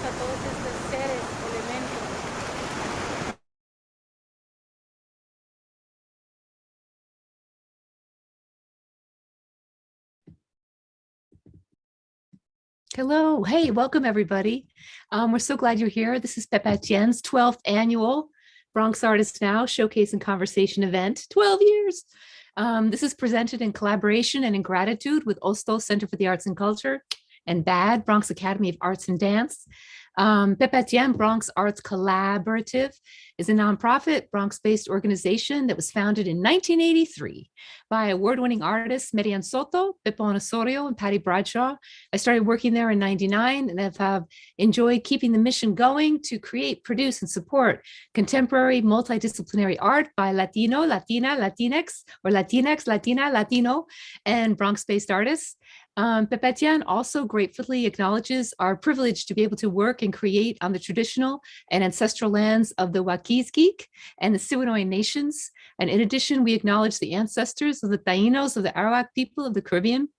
a todos estos seres, elementos. Hello. Hey, welcome everybody. We're so glad you're here. This is Pepe Etienne's 12th annual Bronx Artists Now Showcase and Conversation event, 12 years. This is presented in collaboration and in gratitude with Osto Center for the Arts and Culture and BAD, Bronx Academy of Arts and Dance. Pepe Etienne Bronx Arts Collaborative is a nonprofit Bronx-based organization that was founded in 1983 by award-winning artists Merián Soto, Pepon Osorio, and Patty Bradshaw. I started working there in '99 and have enjoyed keeping the mission going to create, produce, and support contemporary multidisciplinary art by Latino, Latina, Latinx, or Latinx, Latina, Latino, and Bronx-based artists. Pepe Etienne also gratefully acknowledges our privilege to be able to work and create on the traditional and ancestral lands of the Wakiskik and the Siwanoy nations. And in addition, we acknowledge the ancestors of the Tainos of the Arawak people of the Caribbean.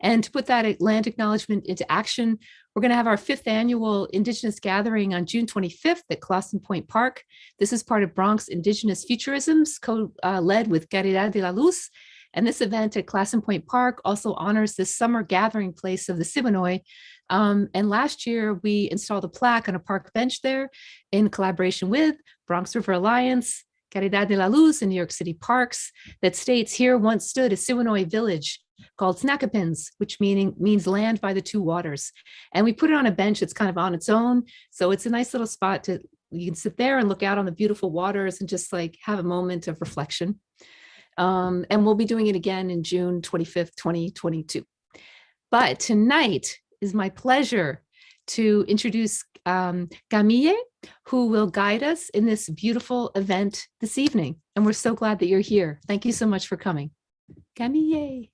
And to put that land acknowledgement into action, we're going to have our 5th annual Indigenous Gathering on June 25th at Clawson Point Park. This is part of Bronx Indigenous Futurisms, led with Caridad de la Luz. And this event at Clawson Point Park also honors the summer gathering place of the Siwanoy. And last year, we installed a plaque on a park bench there in collaboration with Bronx River Alliance, Caridad de la Luz, and New York City Parks that states here once stood a Siwanoy village called Snackapins, which means land by the two waters. And we put it on a bench that's kind of on its own. So it's a nice little spot to, you can sit there and look out on the beautiful waters and just like have a moment of reflection. And we'll be doing it again in June 25th, 2022. But tonight is my pleasure to introduce Camille, who will guide us in this beautiful event this evening. And we're so glad that you're here. Thank you so much for coming. Camille.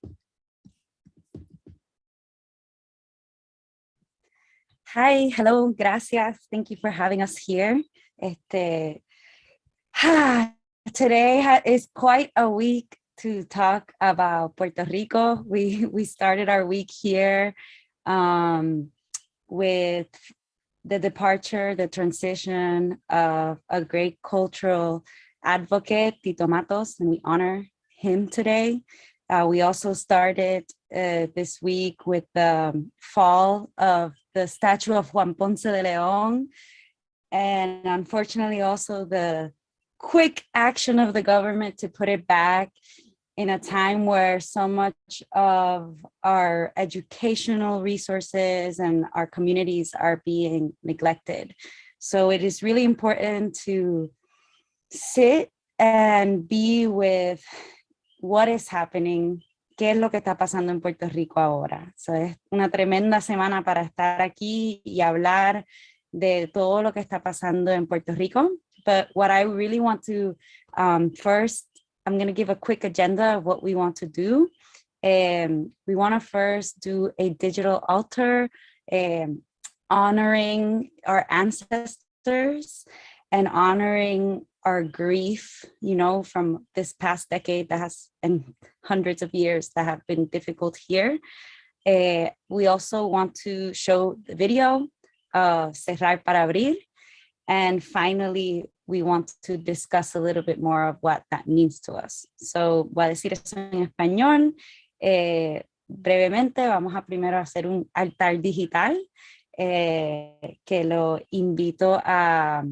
Hi, hello, gracias. Thank you for having us here. Today is quite a week to talk about Puerto Rico. We started our week here with the departure, the transition of a great cultural advocate, Tito Matos, and we honor him today. We also started this week with the fall of the statue of Juan Ponce de León, and unfortunately also the quick action of the government to put it back in a time where so much of our educational resources and our communities are being neglected. So it is really important to sit and be with what is happening, qué es lo que está pasando en Puerto Rico ahora. So es una tremenda semana para estar aquí y hablar de todo lo que está pasando en Puerto Rico. But what I really want to, first, I'm going to give a quick agenda of what we want to do. We want to first do a digital altar honoring our ancestors and honoring our grief, you know, from this past decade that has, and hundreds of years that have been difficult here. We also want to show the video of Cerrar para abrir. And finally, we want to discuss a little bit more of what that means to us. So, voy a decir eso en español. Brevemente, vamos a primero hacer un altar digital que lo invito a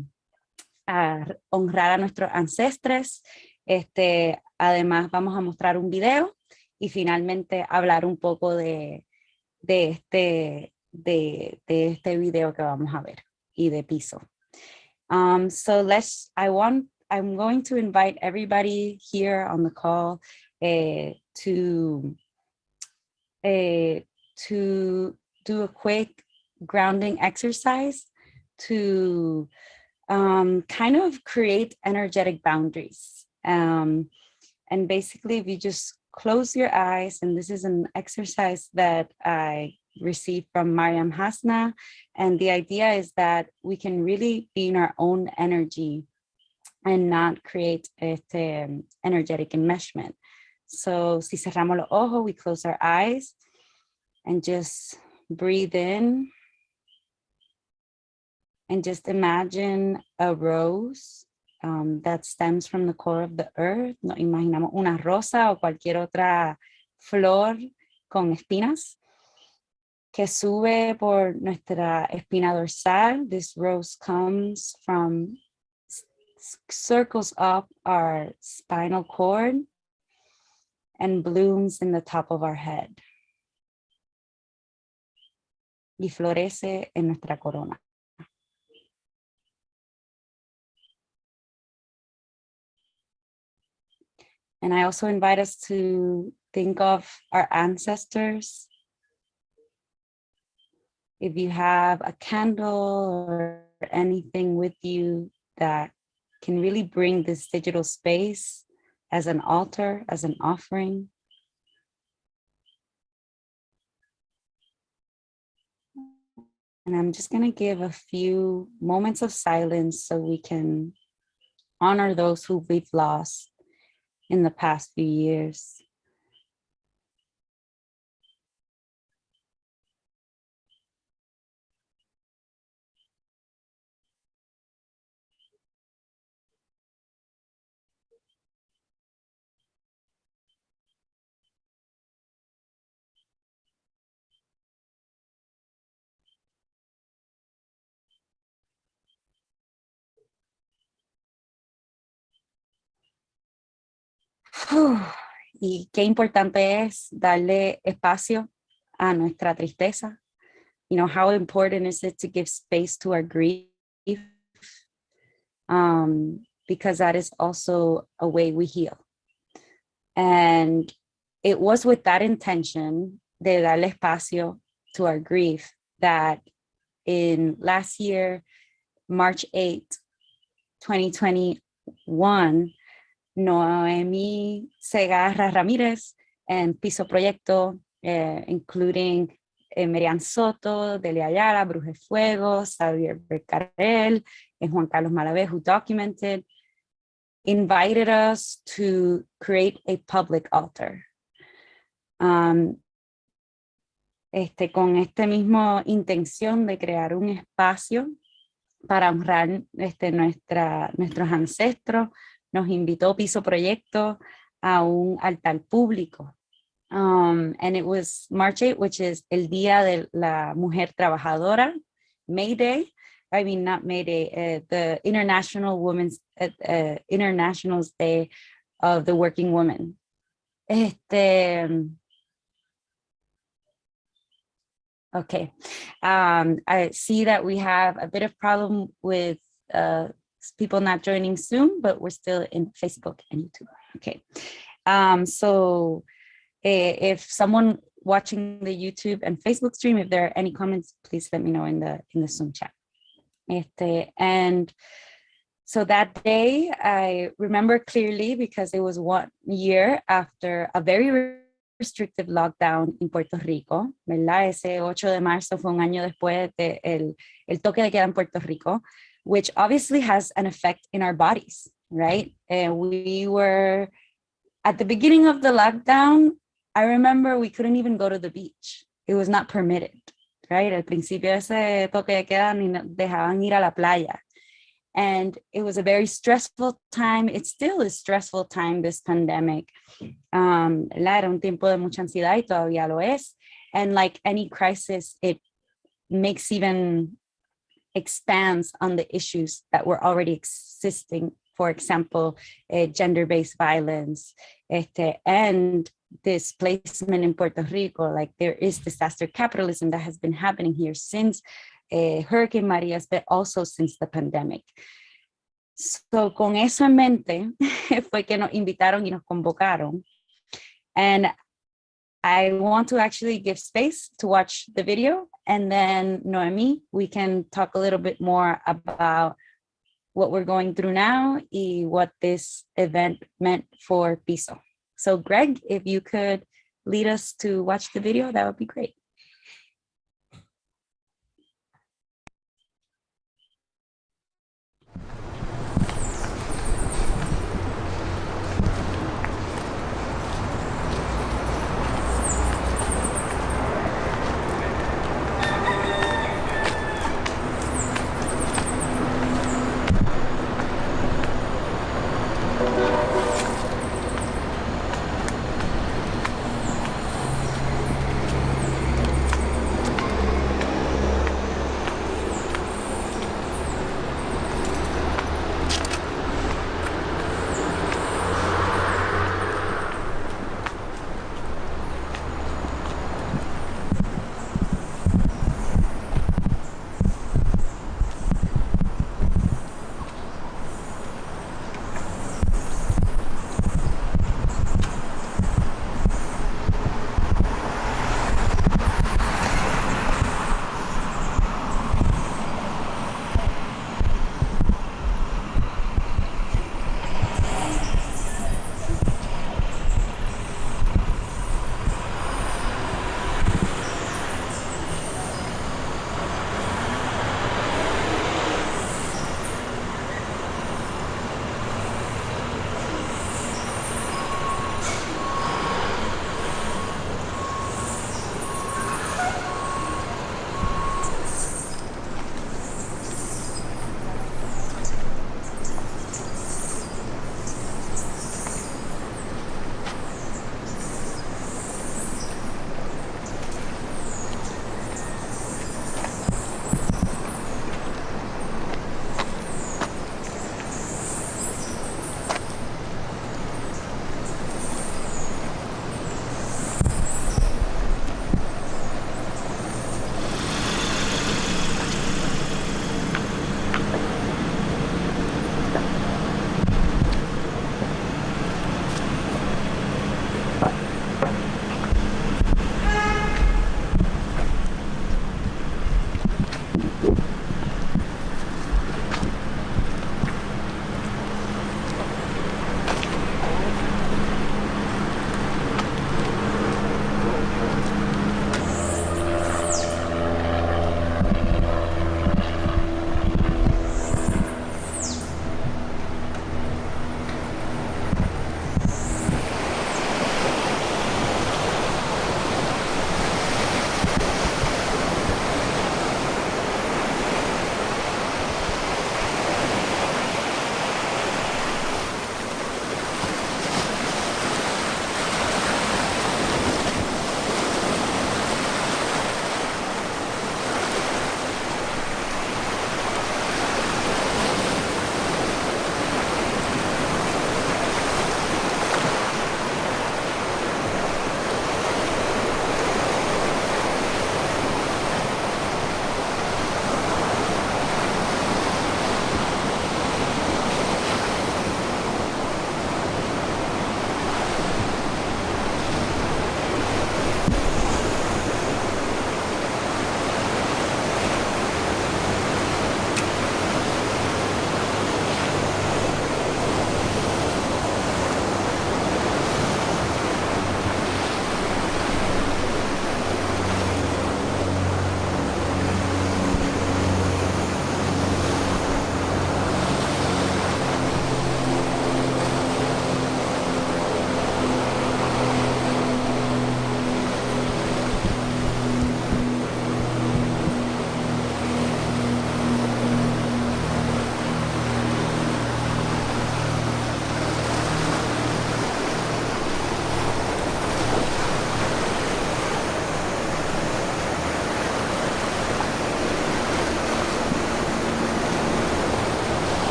honrar a nuestros ancestres. Además, vamos a mostrar un video y finalmente hablar un poco de este video que vamos a ver y de PISO. So I'm going to invite everybody here on the call to do a quick grounding exercise to kind of create energetic boundaries. And basically, if you just close your eyes, and this is an exercise that I received from Mariam Hasna, and the idea is that we can really be in our own energy and not create energetic enmeshment. So, si cerramos los ojos, we close our eyes and just breathe in And just imagine a rose that stems from the core of the earth. Nos imaginamos una rosa o cualquier otra flor con espinas que sube por nuestra espina dorsal. This rose comes from, circles up our spinal cord and blooms in the top of our head. Y florece en nuestra corona. And I also invite us to think of our ancestors. If you have a candle or anything with you that can really bring this digital space as an altar, as an offering. And I'm just going to give a few moments of silence so we can honor those who we've lost in the past few years. Y qué importante es darle espacio a nuestra tristeza. You know, how important is it to give space to our grief? Because that is also a way we heal. And it was with that intention de darle espacio to our grief that in last year, March 8th, 2021, Noemí Segarra Ramírez and PISO Proyecto, including Merián Soto, Delia Ayala, Bruje Fuego, Xavi and Juan Carlos Malavé, who documented, invited us to create a public altar. Con este mismo intención de crear un espacio para honrar nuestros ancestros, nos invitó PISO Proyecto a un altar público. And it was March 8th, which is el Día de la Mujer Trabajadora, May Day. I mean, not May Day, the International International's Day of the Working Woman. Okay, I see that we have a bit of problem with people not joining Zoom, but we're still in Facebook and YouTube. Okay, so if someone watching the YouTube and Facebook stream, if there are any comments, please let me know in the Zoom chat. And so that day, I remember clearly because it was 1 year after a very restrictive lockdown in Puerto Rico, ¿verdad? Ese 8 de marzo fue un año después de el toque de queda en Puerto Rico, which obviously has an effect in our bodies, right? And we were, at the beginning of the lockdown, I remember we couldn't even go to the beach. It was not permitted, right? Al principio ese toque de queda ni dejaban ir a la playa. And it was a very stressful time. It still is stressful time, this pandemic. Era un tiempo de mucha ansiedad y todavía lo es. And like any crisis, it makes even expands on the issues that were already existing. For example, gender-based violence, and displacement in Puerto Rico. Like there is disaster capitalism that has been happening here since Hurricane Marias, but also since the pandemic. So con eso en mente fue que nos invitaron y nos convocaron. And I want to actually give space to watch the video, and then Noemí, we can talk a little bit more about what we're going through now y what this event meant for PISO. So Greg, if you could lead us to watch the video, that would be great.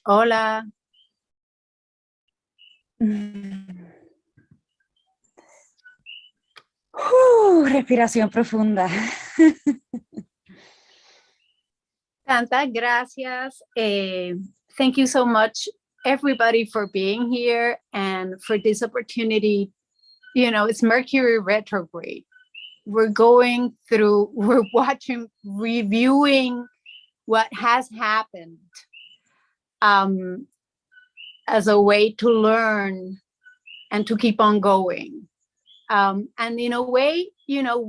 Hola. Respiración profunda. Tantas gracias. Thank you so much, everybody, for being here and for this opportunity. You know, it's Mercury retrograde. We're watching, reviewing what has happened as a way to learn and to keep on going. And in a way, you know,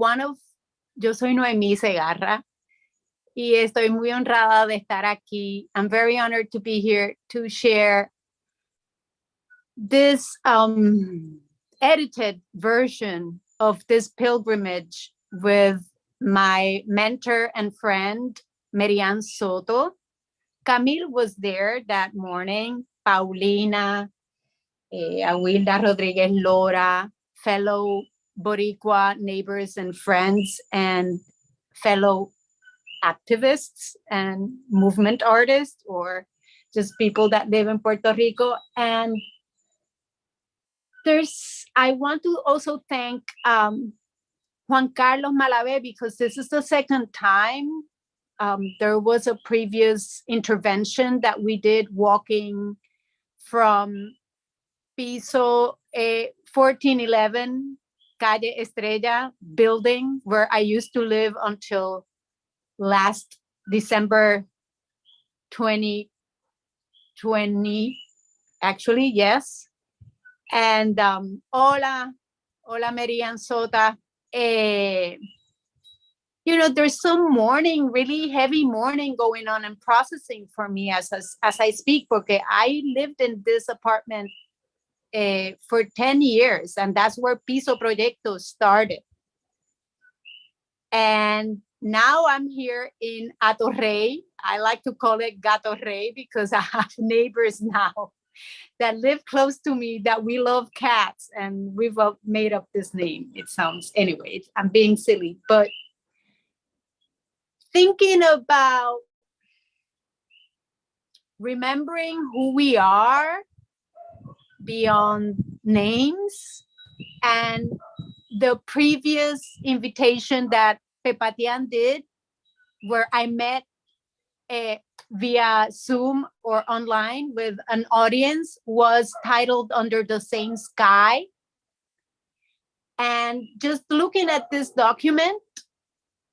yo soy Noemí Segarra, y estoy muy honrada de estar aquí. I'm very honored to be here to share this edited version of this pilgrimage with my mentor and friend, Merián Soto. Camille was there that morning, Paulina, Awilda Rodriguez Lora, fellow Boricua neighbors and friends, and fellow activists and movement artists, or just people that live in Puerto Rico. And I want to also thank Juan Carlos Malavé, because this is the second time. There was a previous intervention that we did walking from PISO 1411 Calle Estrella building, where I used to live until last December 2020, actually, yes. And hola Merián Sota. You know, there's some mourning, really heavy mourning going on and processing for me as I speak, porque I lived in this apartment for 10 years, and that's where Piso Proyecto started. And now I'm here in Atorrey. I like to call it Gato Rey because I have neighbors now that live close to me that we love cats, and we've made up this name. It sounds, anyway, I'm being silly, but thinking about remembering who we are beyond names, and the previous invitation that Pepatian did, where I met via Zoom or online with an audience, was titled Under the Same Sky. And just looking at this document,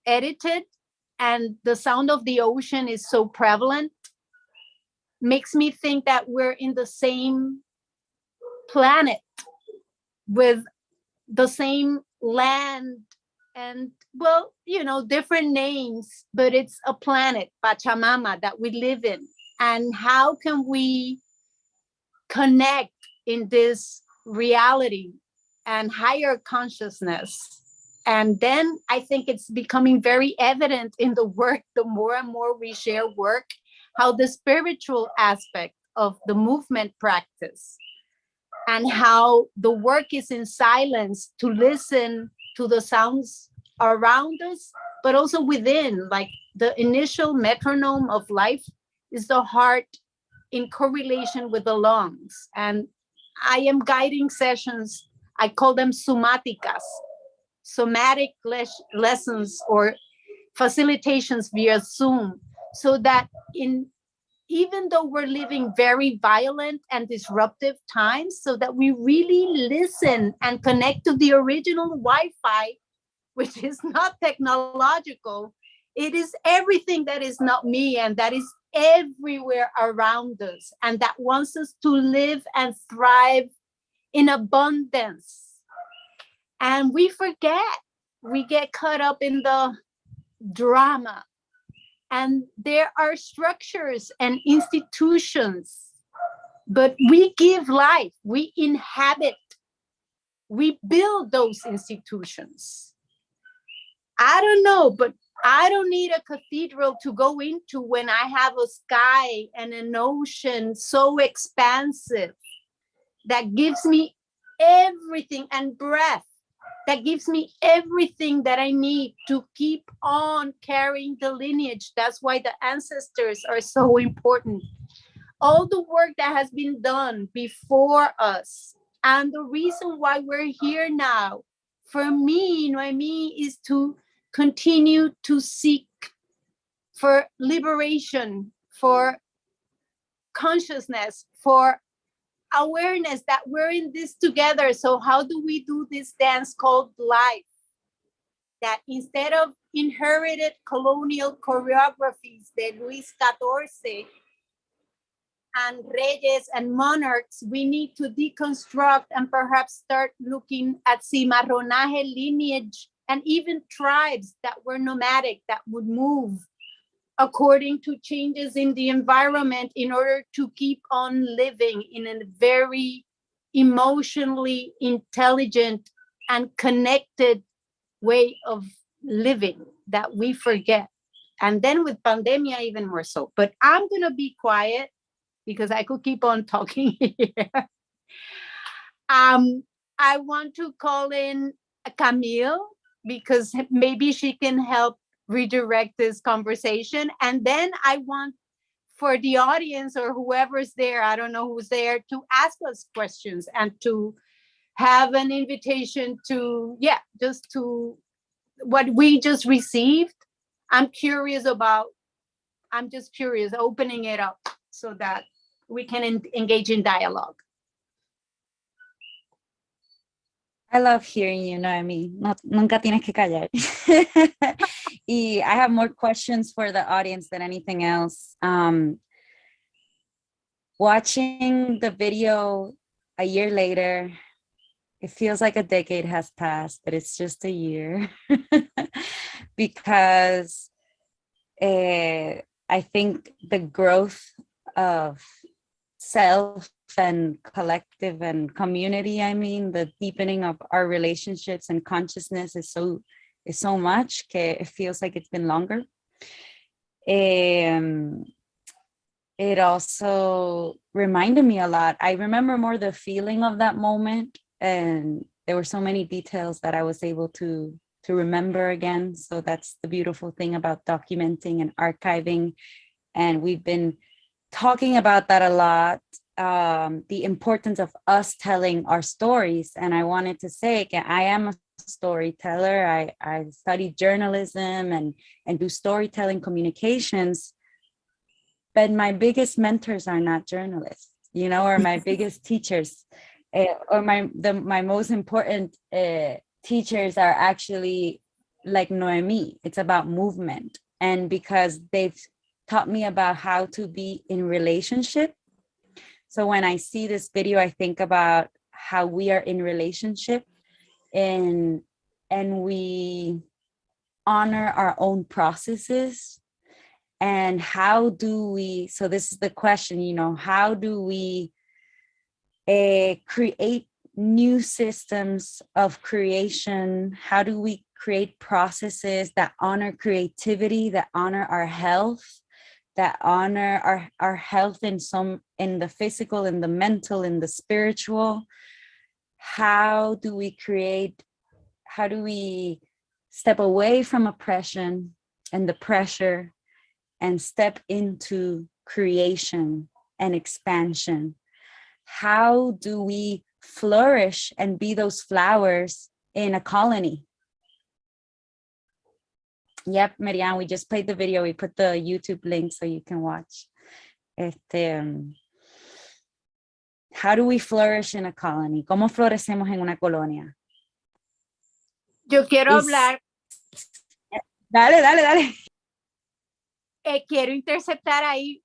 edited, and the sound of the ocean is so prevalent, makes me think that we're in the same planet with the same land and, well, you know, different names, but it's a planet, Pachamama, that we live in. And how can we connect in this reality and higher consciousness? And then I think it's becoming very evident in the work, the more and more we share work, how the spiritual aspect of the movement practice and how the work is in silence to listen to the sounds around us, but also within. Like the initial metronome of life is the heart in correlation with the lungs. And I am guiding sessions, I call them somaticas, somatic lessons or facilitations via Zoom, so that even though we're living very violent and disruptive times, so that we really listen and connect to the original Wi-Fi, which is not technological. It is everything that is not me and that is everywhere around us, and that wants us to live and thrive in abundance. And we forget, we get caught up in the drama And there are structures and institutions, but we give life, we inhabit, we build those institutions. I don't know, but I don't need a cathedral to go into when I have a sky and an ocean so expansive that gives me everything, and breath that gives me everything that I need to keep on carrying the lineage. That's why the ancestors are so important. All the work that has been done before us, and the reason why we're here now, for me, Noemí, is to continue to seek for liberation, for consciousness, for awareness that we're in this together. So how do we do this dance called life? That instead of inherited colonial choreographies de Luis XIV and reyes and monarchs, we need to deconstruct and perhaps start looking at cimarronaje lineage and even tribes that were nomadic, that would move according to changes in the environment in order to keep on living in a very emotionally intelligent and connected way of living that we forget. And then with pandemia, even more so. But I'm going to be quiet because I could keep on talking here. I want to call in Camille because maybe she can help redirect this conversation. And then I want for the audience or whoever's there, I don't know who's there, to ask us questions and to have an invitation to, just to what we just received. I'm just curious, opening it up so that we can engage in dialogue. I love hearing you, Noemí. Nunca tienes que callar. I have more questions for the audience than anything else. Watching the video a year later, it feels like a decade has passed, but it's just a year. Because I think the growth of self and collective and community, the deepening of our relationships and consciousness is so much que it feels like it's been longer. It also reminded me a lot. I remember more the feeling of that moment, and there were so many details that I was able to remember again. So that's the beautiful thing about documenting and archiving. And we've been talking about that a lot, the importance of us telling our stories. And I wanted to say, I am a storyteller. I studied journalism and do storytelling communications, but my biggest mentors are not journalists, or my biggest teachers, or my most important teachers are actually like Noemí. It's about movement. And because they've taught me about how to be in relationship. So when I see this video, I think about how we are in relationship and we honor our own processes. And how do we, so this is the question, how do we create new systems of creation? How do we create processes that honor creativity, that honor our health, that honor our health in the physical, in the mental, in the spiritual? How do we step away from oppression and the pressure and step into creation and expansion? How do we flourish and be those flowers in a colony? Yep, Merián, we just played the video. We put the YouTube link so you can watch. How do we flourish in a colony? ¿Cómo florecemos en una colonia? Yo quiero hablar. Dale. Quiero interceptar ahí.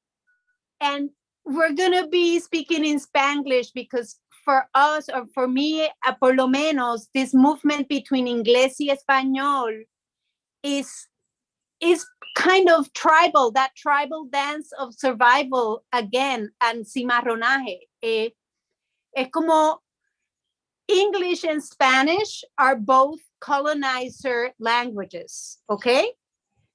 And we're going to be speaking in Spanglish because for us, or for me, por lo menos, this movement between inglés y español is is kind of tribal, that tribal dance of survival again, and cimarronaje. Es como English and Spanish are both colonizer languages, okay?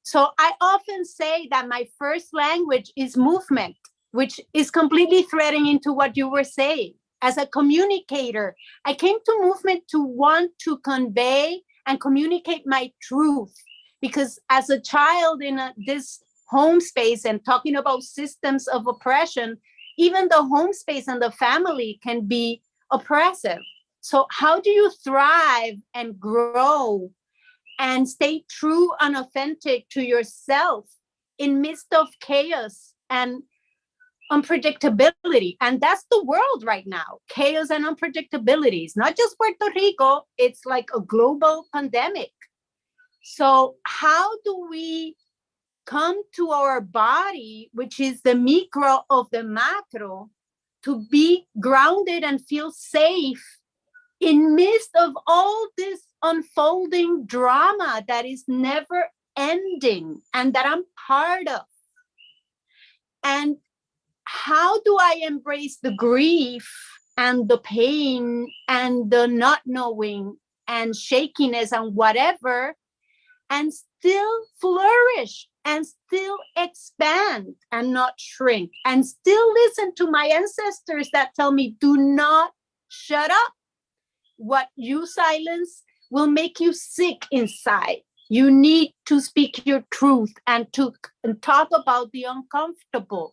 So I often say that my first language is movement, which is completely threading into what you were saying. As a communicator, I came to movement to want to convey and communicate my truth. Because as a child in this home space and talking about systems of oppression, even the home space and the family can be oppressive. So how do you thrive and grow and stay true and authentic to yourself in midst of chaos and unpredictability? And that's the world right now, chaos and unpredictability. It's not just Puerto Rico, it's like a global pandemic. So how do we come to our body, which is the micro of the macro, to be grounded and feel safe in midst of all this unfolding drama that is never ending and that I'm part of? And how do I embrace the grief and the pain and the not knowing and shakiness and whatever, and still flourish and still expand and not shrink, and still listen to my ancestors that tell me, do not shut up. What you silence will make you sick inside. You need to speak your truth and talk about the uncomfortable.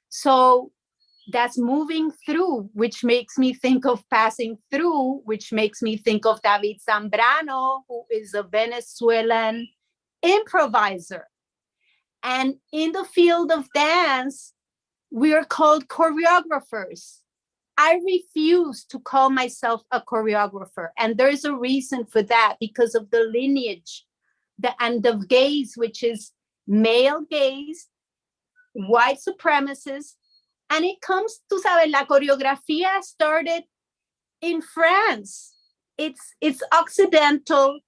So that's moving through, which makes me think of passing through, which makes me think of David Zambrano, who is a Venezuelan improviser. And in the field of dance, we are called choreographers. I refuse to call myself a choreographer. And there's a reason for that, because of the lineage and the gaze, which is male gaze, white supremacist. And it comes to, la choreografía started in France. It's Occidental.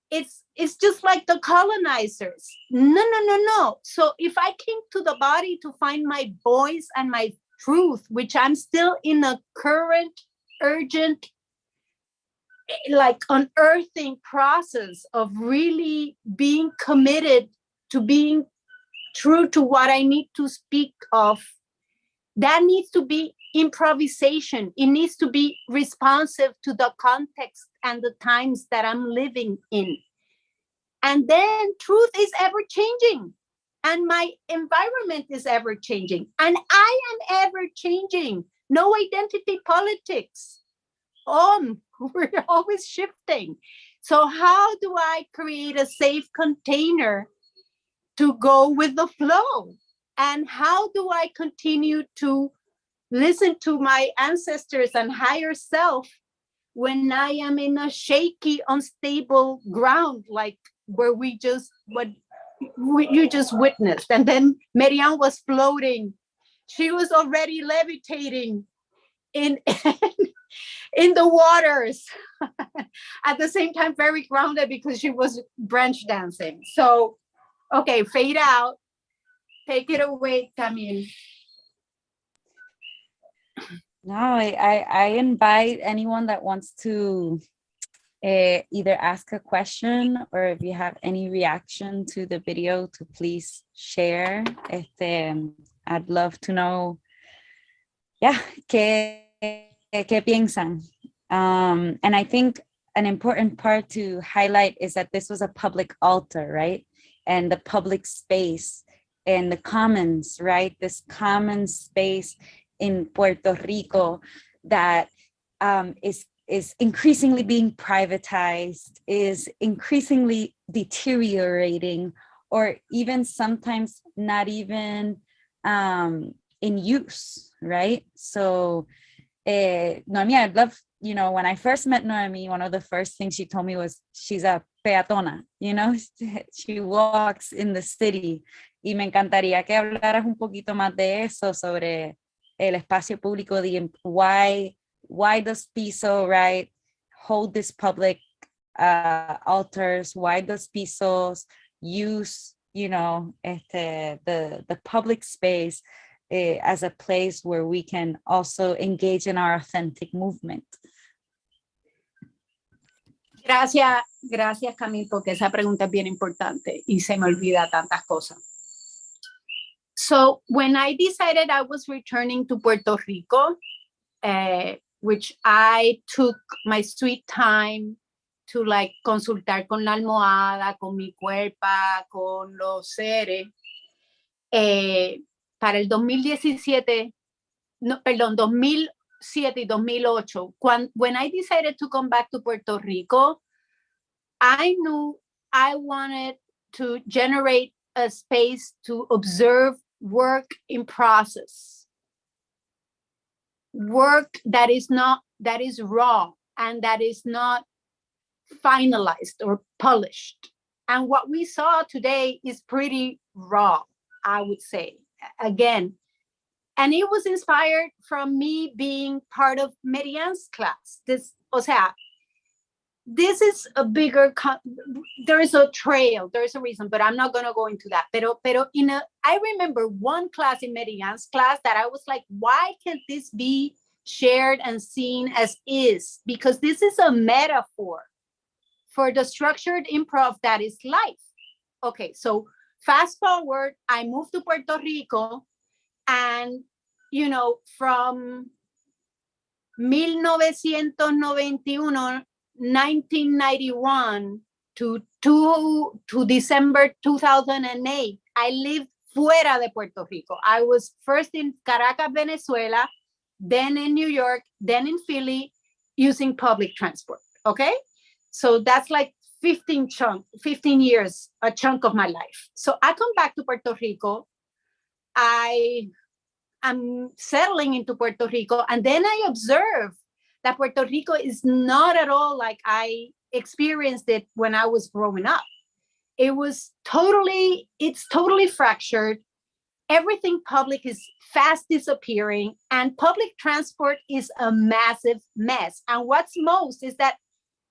It's just like the colonizers. No. So if I came to the body to find my voice and my truth, which I'm still in a current, urgent, like unearthing process of really being committed to being true to what I need to speak of, that needs to be improvisation. It needs to be responsive to the context and the times that I'm living in. And then truth is ever changing. And my environment is ever changing. And I am ever changing. No identity politics. We're always shifting. So how do I create a safe container to go with the flow? And how do I continue to listen to my ancestors and higher self when I am in a shaky, unstable ground, like where you just witnessed? And then Merián was floating. She was already levitating in the waters. At the same time, very grounded because she was branch dancing. So, okay, fade out. Take it away, Camille. No, I invite anyone that wants to either ask a question, or if you have any reaction to the video, to please share. I'd love to know, qué piensan. And I think an important part to highlight is that this was a public altar, right? And the public space and the commons, right? This common space in Puerto Rico that is increasingly being privatized, is increasingly deteriorating, or even sometimes not even in use, right? So Noemí, I'd love, when I first met Noemí, one of the first things she told me was she's a peatona, she walks in the city. Y me encantaría que hablaras un poquito más de eso, sobre el espacio público, why does PISO, right, hold this public altars? Why does PISO use the public space as a place where we can also engage in our authentic movement. Gracias Camille, porque esa pregunta es bien importante y se me olvida tantas cosas. So when I decided I was returning to Puerto Rico, which I took my sweet time to like consultar con la almohada, con mi cuerpo, con los seres, para el 2017, no, perdón, 2007 y 2008, when I decided to come back to Puerto Rico, I knew I wanted to generate a space to observe work in process, work that is raw and that is not finalized or polished. And what we saw today is pretty raw, I would say, again. And it was inspired from me being part of Merián's class. This is a bigger, there is a trail, there is a reason, but I'm not going to go into that. Pero I remember one class in Merián's class that I was like, why can't this be shared and seen as is? Because this is a metaphor for the structured improv that is life. Okay, so fast forward, I moved to Puerto Rico, and, from 1991 to December 2008, I lived fuera de Puerto Rico. I was first in Caracas, Venezuela, then in New York, then in Philly, using public transport, okay? So that's like 15 years, a chunk of my life. So I come back to Puerto Rico, I'm settling into Puerto Rico, and then I observe that Puerto Rico is not at all like I experienced it when I was growing up. It's totally fractured. Everything public is fast disappearing, and public transport is a massive mess. And what's most is that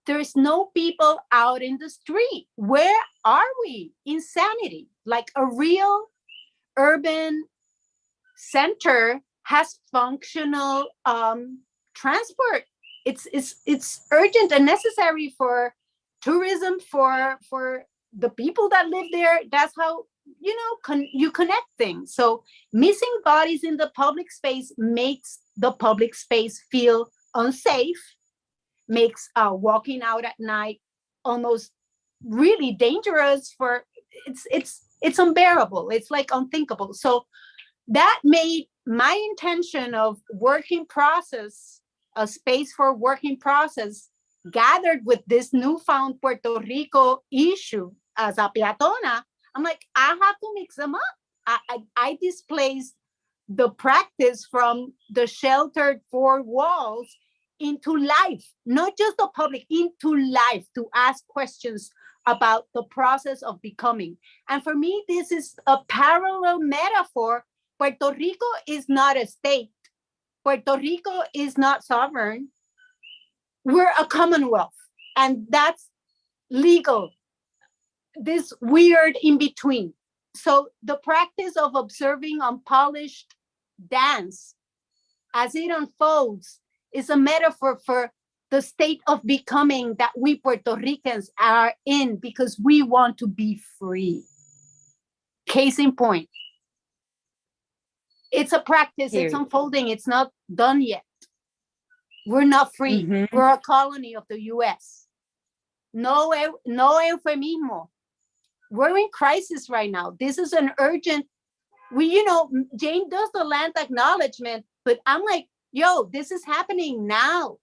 there's no people out in the street. Where are we? Insanity. Like a real urban center has functional transport. It's urgent and necessary for tourism, for the people that live there. That's how you connect things. So missing bodies in the public space makes the public space feel unsafe, makes walking out at night almost really dangerous. It's unbearable. It's like unthinkable. So that made my intention of working process, a space for working process, gathered with this newfound Puerto Rico issue as a peatona. I'm like, I have to mix them up. I displaced the practice from the sheltered four walls into life, not just the public, into life, to ask questions about the process of becoming. And for me, this is a parallel metaphor. Puerto Rico is not a state. Puerto Rico is not sovereign. We're a commonwealth, and that's legal. This weird in between. So the practice of observing unpolished dance as it unfolds is a metaphor for the state of becoming that we Puerto Ricans are in, because we want to be free. Case in point. It's a practice, it's unfolding, it's not done yet. We're not free. Mm-hmm. We're a colony of the US. No euphemismo. We're in crisis right now. This is an urgent, Jane does the land acknowledgement, but I'm like, this is happening now.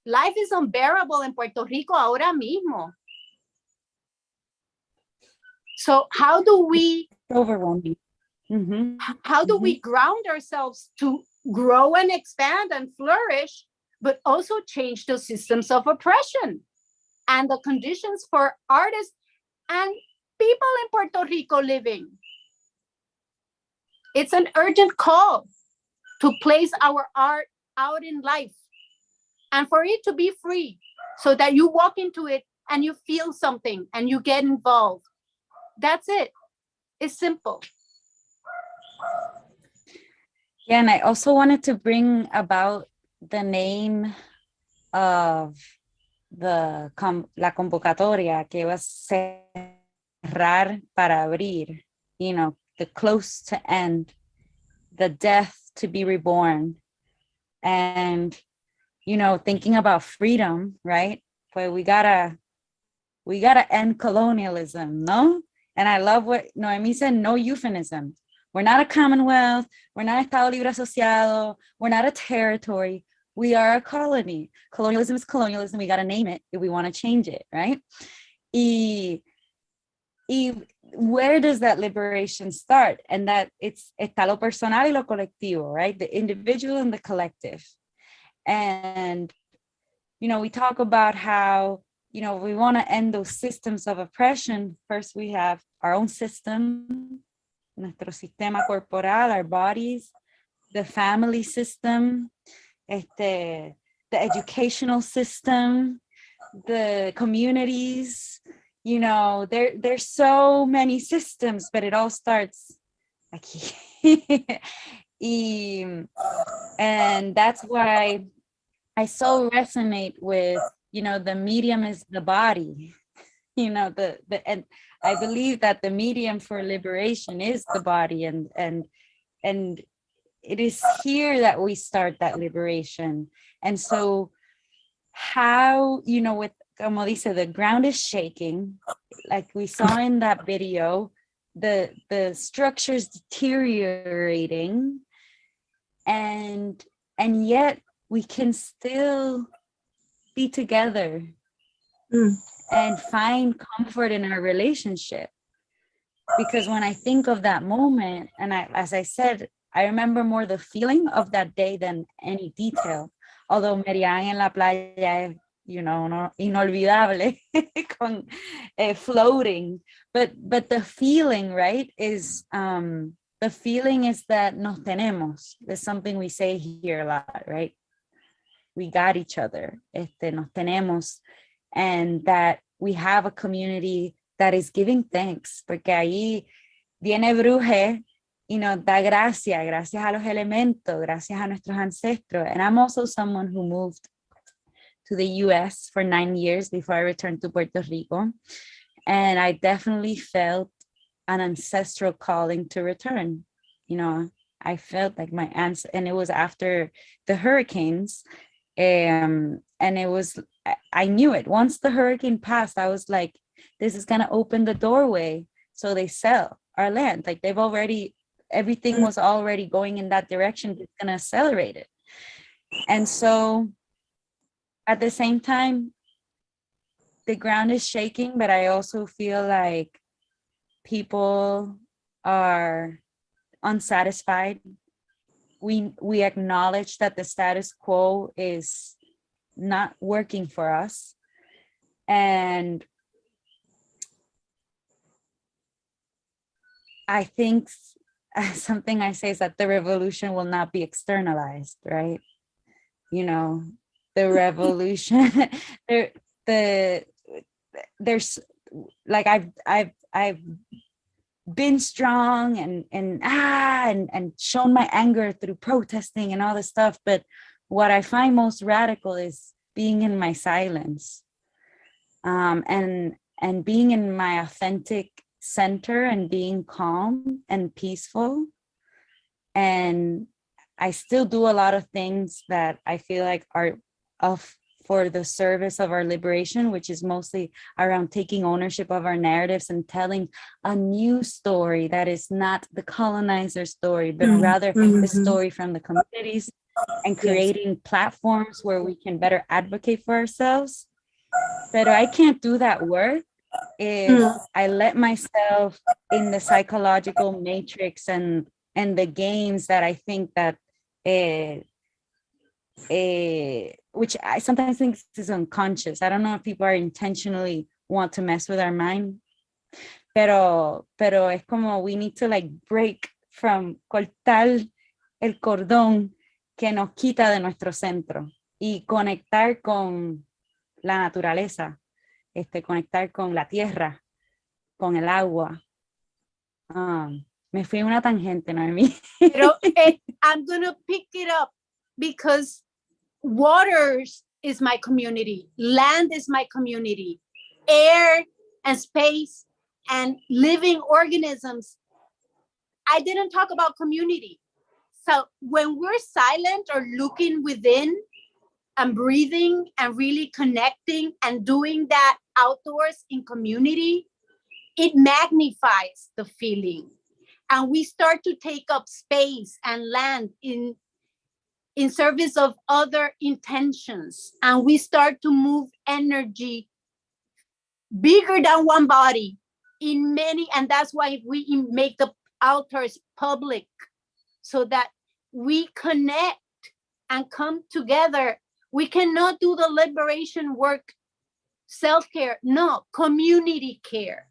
Life is unbearable in Puerto Rico ahora mismo. So how do we... Overwhelming. Mm-hmm. How do we ground ourselves to grow and expand and flourish, but also change the systems of oppression and the conditions for artists and people in Puerto Rico living? It's an urgent call to place our art out in life and for it to be free, so that you walk into it and you feel something and you get involved. That's it. It's simple. Yeah, and I also wanted to bring about the name of la convocatoria, que was cerrar para abrir, you know, the close to end, the death to be reborn. And, you know, thinking about freedom, right? But we gotta end colonialism, no? And I love what Noemí said, no euphemism. We're not a commonwealth. We're not Estado Libre Asociado. We're not a territory. We are a colony. Colonialism is colonialism. We got to name it if we want to change it, right? Y where does that liberation start? And that está lo personal y lo colectivo, right? The individual and the collective. And, you know, we talk about how, you know, we want to end those systems of oppression. First, we have our own system, nuestro sistema corporal, our bodies, the family system, the educational system, the communities. You know, there's so many systems, but it all starts aquí. And that's why I so resonate with, you know, the medium is the body, you know, and I believe that the medium for liberation is the body, and it is here that we start that liberation. And so how, you know, with, como dice, the ground is shaking, like we saw in that video, the structure's deteriorating, and yet we can still be together and find comfort in our relationship. Because when I think of that moment, and as I said, I remember more the feeling of that day than any detail. Although Merián en la playa, you know, no, inolvidable, con, floating. But the feeling, right, is the feeling is that nos tenemos. There's something we say here a lot, right? We got each other. Nos tenemos. And that we have a community that is giving thanks, porque ahí viene Bruje, you know, da gracias a los elementos, gracias a nuestros ancestros. And I'm also someone who moved to the US for 9 years before I returned to Puerto Rico. And I definitely felt an ancestral calling to return. You know, I felt like my ancestors, and it was after the hurricanes. And it was, I knew it. Once the hurricane passed, I was like, this is going to open the doorway. So they sell our land. Like they've already, everything was already going in that direction. It's going to accelerate it. And so at the same time, the ground is shaking, but I also feel like people are unsatisfied. We acknowledge that the status quo is not working for us. And I think something I say is that the revolution will not be externalized, right? You know, the revolution, there's like I've been strong and shown my anger through protesting and all this stuff, but what I find most radical is being in my silence, and being in my authentic center and being calm and peaceful. And I still do a lot of things that I feel like are for the service of our liberation, which is mostly around taking ownership of our narratives and telling a new story that is not the colonizer story, but rather the story from the communities, and creating platforms where we can better advocate for ourselves. But I can't do that work if I let myself in the psychological matrix and the games that I think that which I sometimes think is unconscious. I don't know if people are intentionally want to mess with our mind, pero es como we need to like break from, cortar el cordón que nos quita de nuestro centro y conectar con la naturaleza, conectar con la tierra, con el agua. Me fui a una tangente, Noemí. Pero I'm going to pick it up because waters is my community, land is my community, air and space and living organisms. I didn't talk about community. So when we're silent or looking within and breathing and really connecting and doing that outdoors in community, it magnifies the feeling. And we start to take up space and land in service of other intentions. And we start to move energy bigger than one body in many, and that's why we make the altars public, so that we connect and come together. We cannot do the liberation work, self-care, no, community care,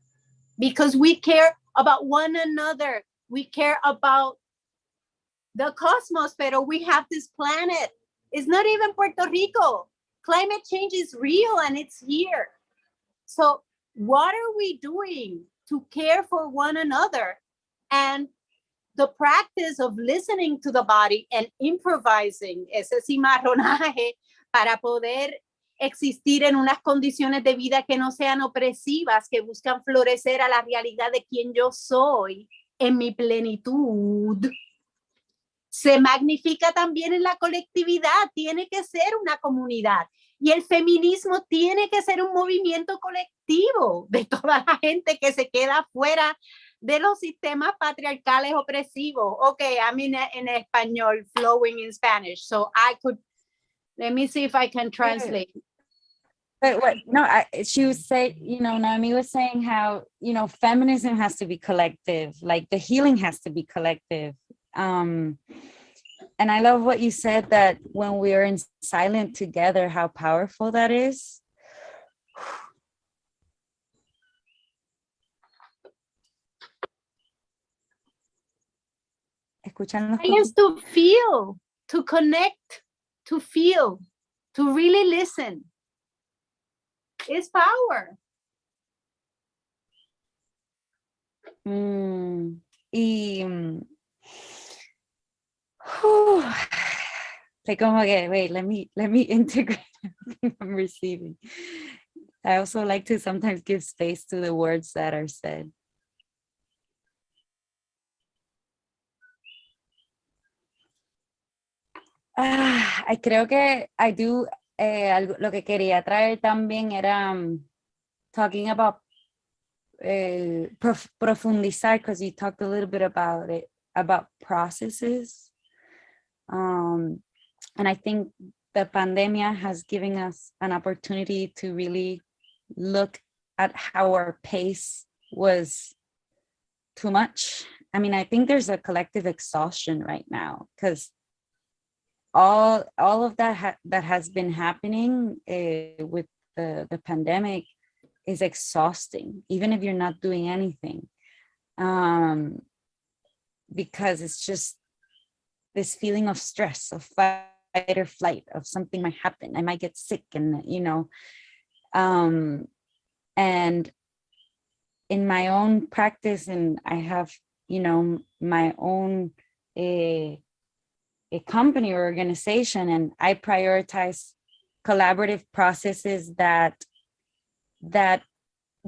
because we care about one another. We care about the cosmos, but we have this planet. It's not even Puerto Rico. Climate change is real and it's here. So what are we doing to care for one another? And the practice of listening to the body and improvising ese cimarronaje para poder existir en unas condiciones de vida que no sean opresivas, que buscan florecer a la realidad de quien yo soy en mi plenitud, se magnifica también en la colectividad. Tiene que ser una comunidad. Y el feminismo tiene que ser un movimiento colectivo de toda la gente que se queda fuera de los sistemas patriarcales opresivos. Okay, I'm in español, flowing in Spanish. So I could, let me see if I can translate. But what, no, she was saying, Noemí was saying how, feminism has to be collective, like the healing has to be collective. And I love what you said, that when we are in silent together, how powerful that is. Silence to feel, to connect, to feel, to really listen. It's power. Like, oh my God, wait, let me integrate everything I'm receiving. I also like to sometimes give space to the words that are said. Creo que lo que quería traer también era talking about profundizar, because you talked a little bit about it, about processes. And I think the pandemic has given us an opportunity to really look at how our pace was too much. I mean, I think there's a collective exhaustion right now, because all of that that has been happening with the pandemic is exhausting, even if you're not doing anything, because it's just this feeling of stress, of fight or flight, of something might happen, I might get sick, and and in my own practice, and I have my own a company or organization, and I prioritize collaborative processes that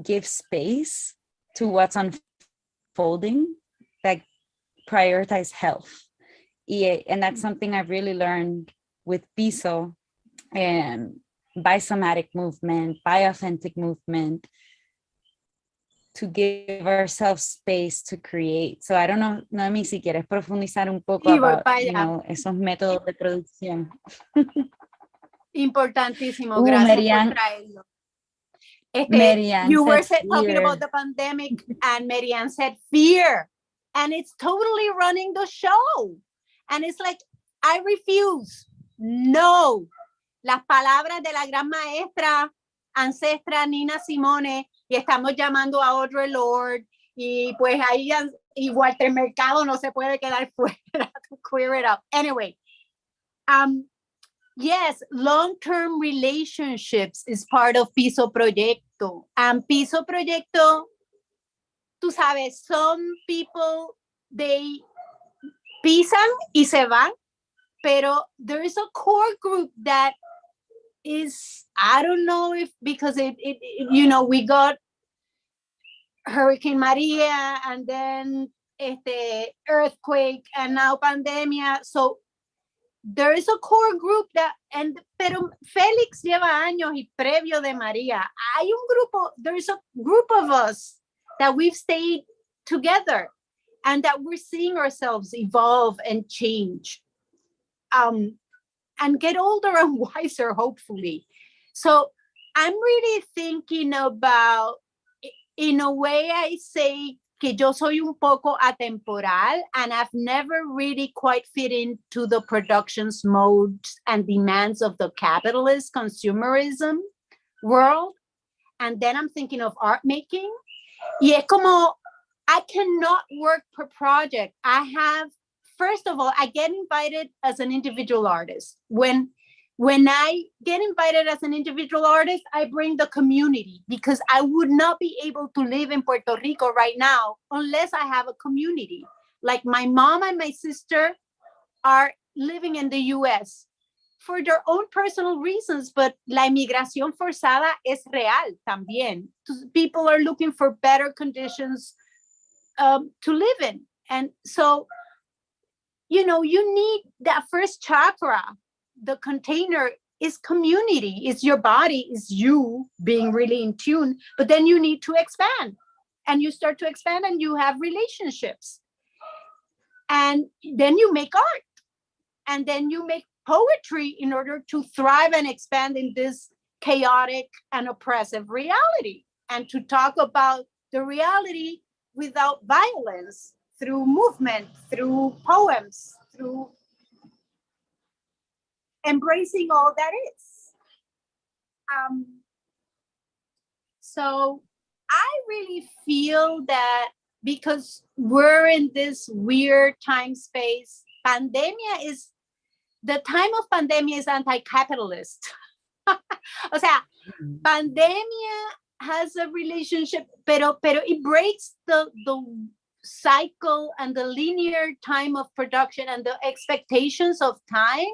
give space to what's unfolding, that prioritize health. And that's something I've really learned with PISO and biosomatic movement, bioauthentic movement, to give ourselves space to create. So I don't know, Noemí, si quieres profundizar un poco about, esos métodos de producción. Importantísimo, gracias Merián, por traerlo. Merián, you were talking about the pandemic, and Merián said fear, and it's totally running the show. And it's like, I refuse. No. Las palabras de la gran maestra, ancestra Nina Simone, y estamos llamando a Audre Lorde, y pues ahí, y Walter Mercado no se puede quedar fuera to clear it up. Anyway, yes, long-term relationships is part of PISO Proyecto. And PISO Proyecto tú sabes, some people, they pisan y se van, pero there is a core group that is, I don't know if because it you know, we got Hurricane Maria and then earthquake and now pandemia. So there is a core group that, pero Félix lleva años y previo de María. Hay un grupo, there is a group of us that we've stayed together and that we're seeing ourselves evolve and change. And get older and wiser, hopefully. So I'm really thinking about, in a way, I say que yo soy un poco atemporal, and I've never really quite fit into the productions modes and demands of the capitalist consumerism world. And then I'm thinking of art making. Y es como, I cannot work per project. First of all, I get invited as an individual artist. When I get invited as an individual artist, I bring the community, because I would not be able to live in Puerto Rico right now unless I have a community. Like my mom and my sister are living in the US for their own personal reasons, but la inmigración forzada es real también. People are looking for better conditions to live in. And so, you know, you need that first chakra. The container is community, is your body, is you being really in tune, but then you need to expand, and you start to expand and you have relationships, and then you make art, and then you make poetry in order to thrive and expand in this chaotic and oppressive reality, and to talk about the reality without violence, through movement, through poems, through embracing all that is. So I really feel that because we're in this weird time space, the time of pandemia is anti-capitalist. O sea, pandemia has a relationship, pero it breaks the cycle and the linear time of production and the expectations of time,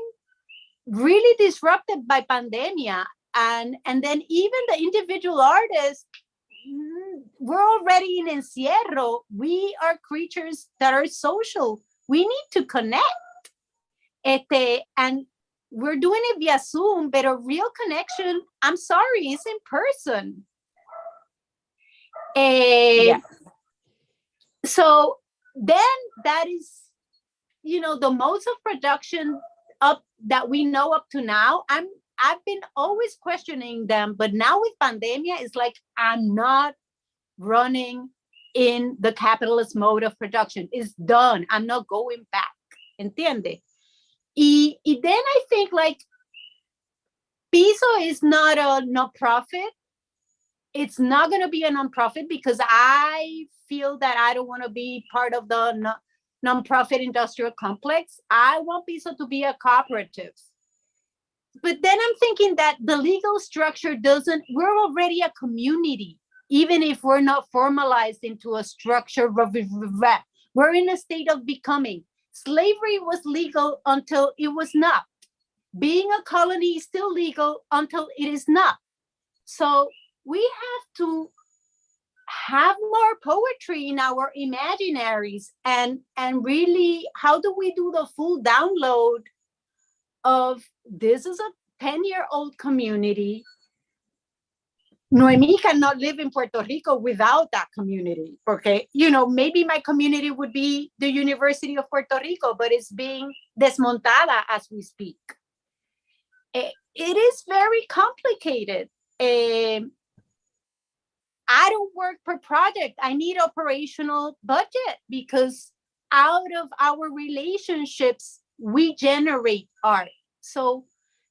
really disrupted by pandemia. And then even the individual artists, we're already in encierro. We are creatures that are social. We need to connect. And we're doing it via Zoom, but a real connection, I'm sorry, is in person. So then that is, you know, the modes of production up that we know up to now. I've been always questioning them, but now with pandemia, it's like I'm not running in the capitalist mode of production. It's done. I'm not going back. ¿Entiende? Y then I think like PISO is not a nonprofit. It's not going to be a nonprofit because I feel that I don't want to be part of the nonprofit industrial complex. I want PISO to be a cooperative. But then I'm thinking that the legal structure we're already a community, even if we're not formalized into a structure. We're in a state of becoming. Slavery was legal until it was not. Being a colony is still legal until it is not. So we have to have more poetry in our imaginaries, and really, how do we do the full download of this is a 10-year-old community. Noemí cannot live in Puerto Rico without that community. Okay, you know, maybe my community would be the University of Puerto Rico, but it's being desmontada as we speak. It is very complicated. I don't work per project. I need operational budget because out of our relationships, we generate art. So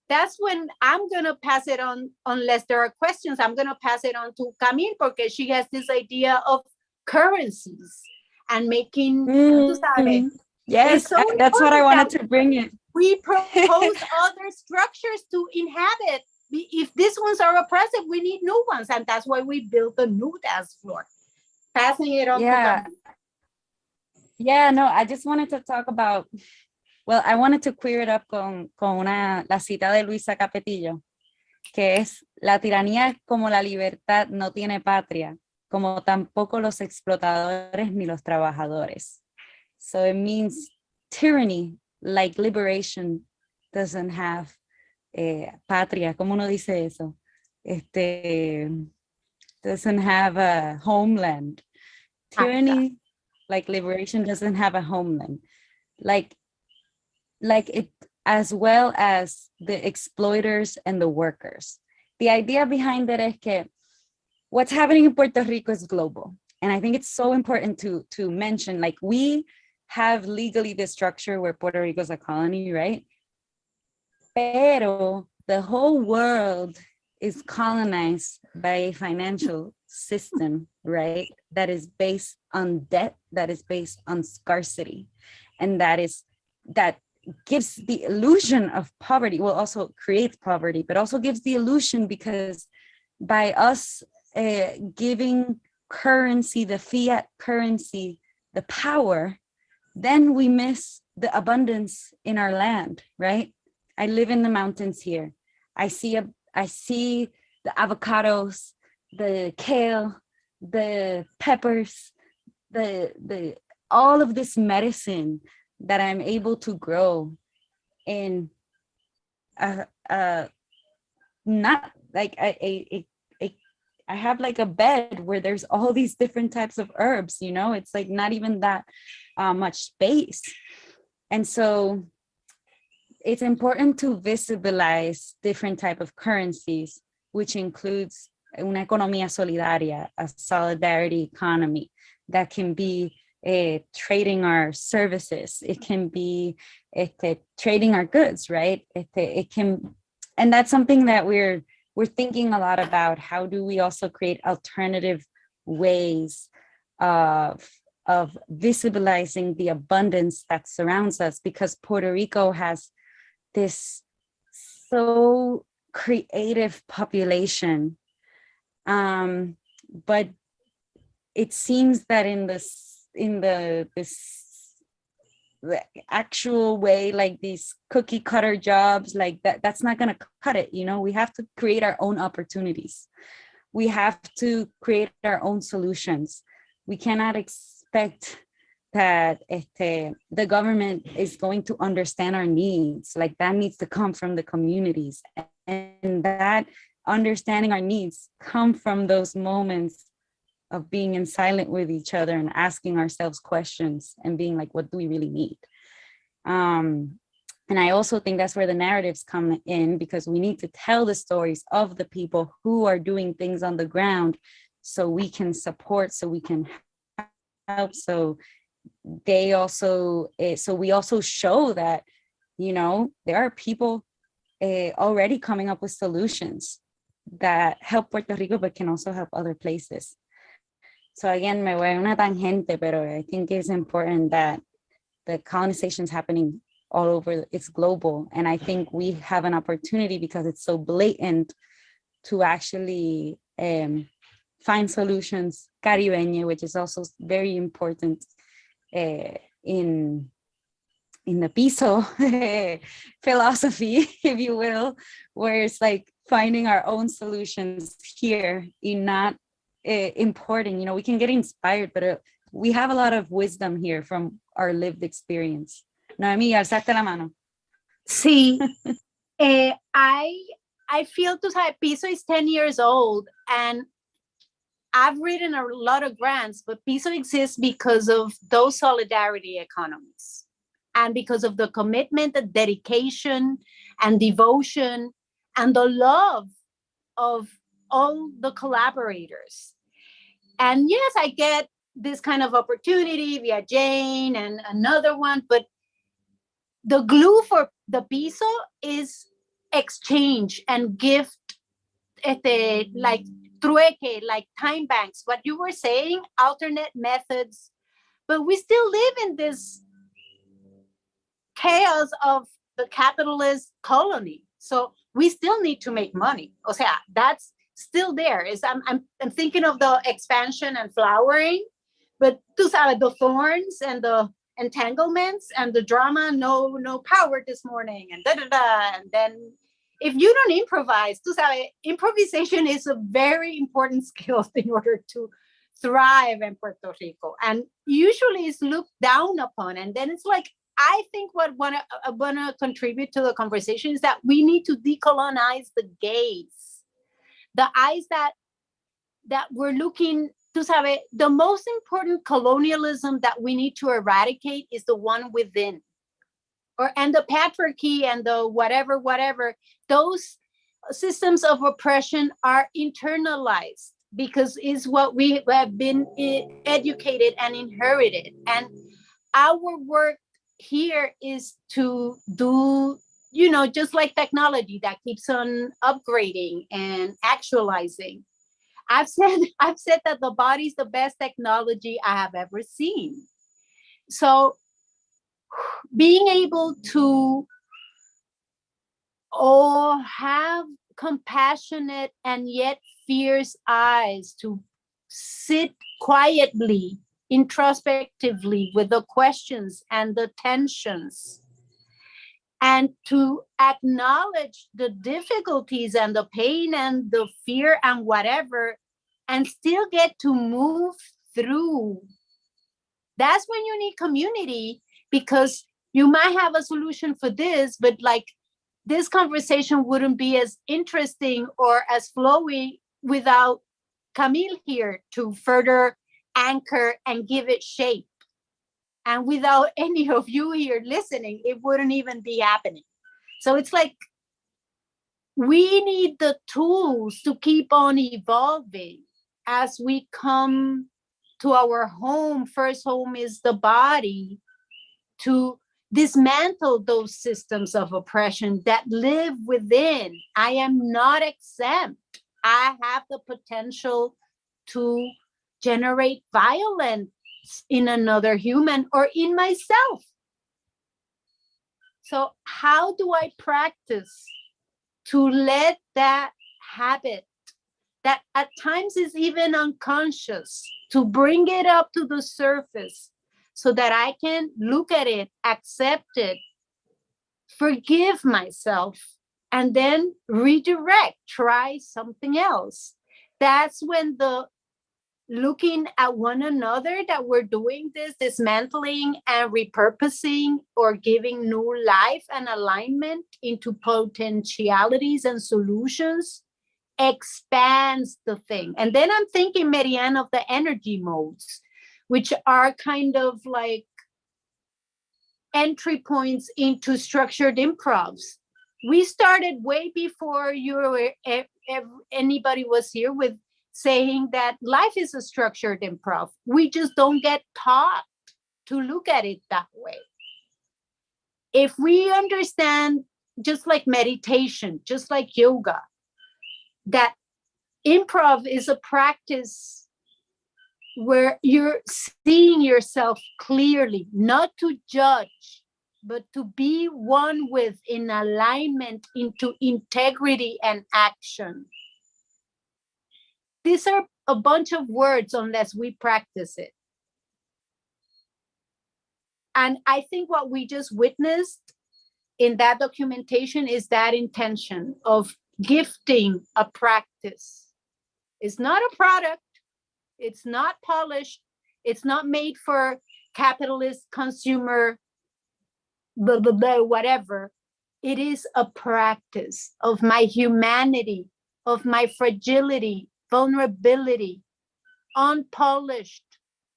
that's when I'm going to pass it on, unless there are questions, I'm going to pass it on to Camille because she has this idea of currencies and making, yes, so that's what I wanted to bring in. We propose other structures to inhabit. If these ones are oppressive, we need new ones. And that's why we built a new dance floor. Passing it on. Yeah. Yeah, no, I just wanted to talk about, well, I wanted to queer it up con la cita de Luisa Capetillo, que es: la tiranía como la libertad no tiene patria, como tampoco los explotadores ni los trabajadores. So it means tyranny, like liberation, doesn't have patria. ¿Cómo uno dice eso? Doesn't have a homeland. Tyranny, like liberation, doesn't have a homeland. Like it, as well as the exploiters and the workers. The idea behind it is que what's happening in Puerto Rico is global. And I think it's so important to mention, like, we have legally the structure where Puerto Rico is a colony, right? Pero the whole world is colonized by a financial system, right? That is based on debt, that is based on scarcity. And that gives the illusion of poverty. Well, also creates poverty, but also gives the illusion, because by us giving currency, the fiat currency, the power, then we miss the abundance in our land, right? I live in the mountains here. I see the avocados, the kale, the peppers, the all of this medicine that I'm able to grow in not like I have like a bed where there's all these different types of herbs, you know, it's like not even that much space. And so it's important to visibilize different type of currencies, which includes una economía solidaria, a solidarity economy that can be trading our services. It can be trading our goods, right? It can, and that's something that we're thinking a lot about. How do we also create alternative ways of visibilizing the abundance that surrounds us? Because Puerto Rico has this so creative population, but it seems that in the actual way, like these cookie cutter jobs, like that's not going to cut it. You know, we have to create our own opportunities. We have to create our own solutions. We cannot expect that the government is going to understand our needs. Like, that needs to come from the communities, and that understanding our needs come from those moments of being in silent with each other and asking ourselves questions and being like, what do we really need? And I also think that's where the narratives come in, because we need to tell the stories of the people who are doing things on the ground, so we can support, so we can help, so they also, so we also show that, you know, there are people already coming up with solutions that help Puerto Rico, but can also help other places. So again, me voy a una tangente, pero I think it's important that the colonization is happening all over, it's global. And I think we have an opportunity, because it's so blatant, to actually find solutions caribeño, which is also very important in the PISO philosophy, if you will, where it's like finding our own solutions here and not importing. You know, we can get inspired, but we have a lot of wisdom here from our lived experience. Noemí, alzaste la mano. Sí, I feel to say PISO is 10 years old, and I've written a lot of grants, but PISO exists because of those solidarity economies, and because of the commitment, the dedication, and devotion, and the love of all the collaborators. And yes, I get this kind of opportunity via Jane and another one, but the glue for the PISO is exchange and gift, like trueque, like time banks, what you were saying, alternate methods. But we still live in this chaos of the capitalist colony. So we still need to make money. O sea, that's still there. I'm thinking of the expansion and flowering. But tú sabes, the thorns and the entanglements and the drama, no power this morning, and da da da. And then if you don't improvise, tú sabes, improvisation is a very important skill in order to thrive in Puerto Rico. And usually it's looked down upon. And then it's like, I think what I want to contribute to the conversation is that we need to decolonize the gaze, the eyes that we're looking to sabe, the most important colonialism that we need to eradicate is the one within, and the patriarchy and the whatever, those systems of oppression are internalized because it's what we have been educated and inherited. And our work here is to do, just like technology that keeps on upgrading and actualizing. I've said that the body's the best technology I have ever seen. So being able to have compassionate and yet fierce eyes to sit quietly, introspectively with the questions and the tensions, and to acknowledge the difficulties and the pain and the fear and whatever, and still get to move through. That's when you need community, because you might have a solution for this, but like this conversation wouldn't be as interesting or as flowy without Camille here to further anchor and give it shape. And without any of you here listening, it wouldn't even be happening. So it's like we need the tools to keep on evolving as we come to our home. First home is the body, to dismantle those systems of oppression that live within. I am not exempt. I have the potential to generate violence in another human or in myself. So how do I practice to let that habit that at times is even unconscious, to bring it up to the surface so that I can look at it, accept it, forgive myself, and then redirect, try something else? That's when the looking at one another that we're doing this dismantling and repurposing or giving new life and alignment into potentialities and solutions expands the thing. And then I'm thinking, Merián, of the energy modes, which are kind of like entry points into structured improvs. We started way before anybody was here with saying that life is a structured improv. We just don't get taught to look at it that way. If we understand, just like meditation, just like yoga, that improv is a practice where you're seeing yourself clearly, not to judge, but to be one with, in alignment into integrity and action. These are a bunch of words unless we practice it. And I think what we just witnessed in that documentation is that intention of gifting a practice. It's not a product. It's not polished. It's not made for capitalist consumer, blah, blah, blah, whatever. It is a practice of my humanity, of my fragility, vulnerability, unpolished,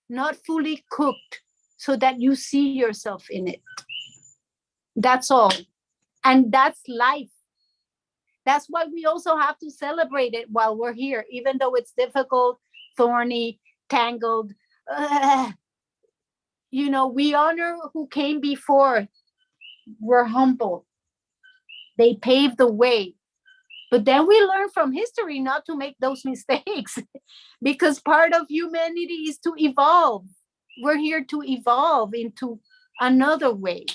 not fully cooked, so that you see yourself in it. That's all. And that's life. That's why we also have to celebrate it while we're here, even though it's difficult, thorny, tangled. We honor who came before. We're humble. They paved the way. But then we learn from history not to make those mistakes, because part of humanity is to evolve. We're here to evolve into another way.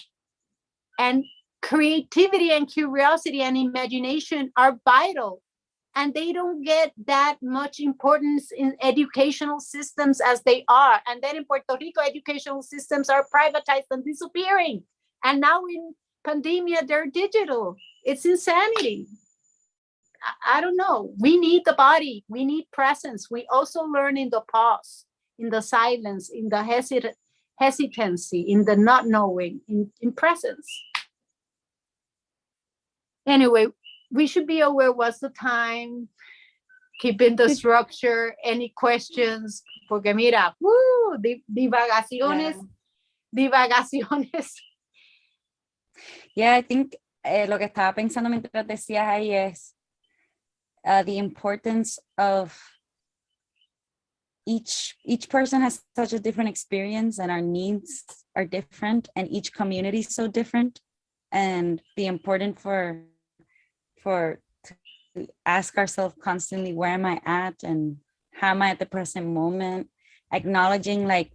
And creativity and curiosity and imagination are vital. and they don't get that much importance in educational systems as they are. And then in Puerto Rico, educational systems are privatized and disappearing. And now in pandemia, they're digital. It's insanity. I don't know. We need the body. We need presence. We also learn in the pause, in the silence, in the hesitancy, in the not knowing, in presence. Anyway, we should be aware what's the time, keeping the structure, any questions, porque mira, divagaciones, divagaciones. Yeah, I think lo que estaba pensando mientras decías ahí es the importance of each person has such a different experience, and our needs are different, and each community is so different, and the important for to ask ourselves constantly, where am I at and how am I at the present moment, acknowledging like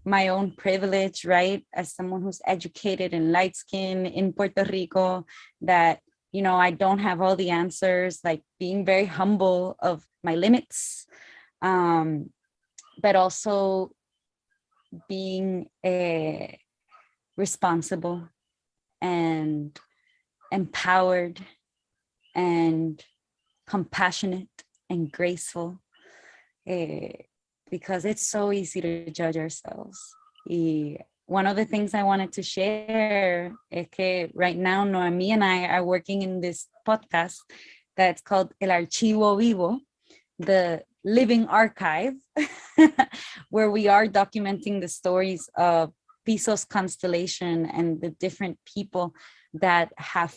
my own privilege, right? As someone who's educated and light skinned in Puerto Rico, that, you know, I don't have all the answers, like being very humble of my limits, but also being responsible and empowered and compassionate and graceful, because it's so easy to judge ourselves. One of the things I wanted to share is que right now Noemí and I are working in this podcast that's called El Archivo Vivo, the living archive, where we are documenting the stories of PISO's constellation and the different people that have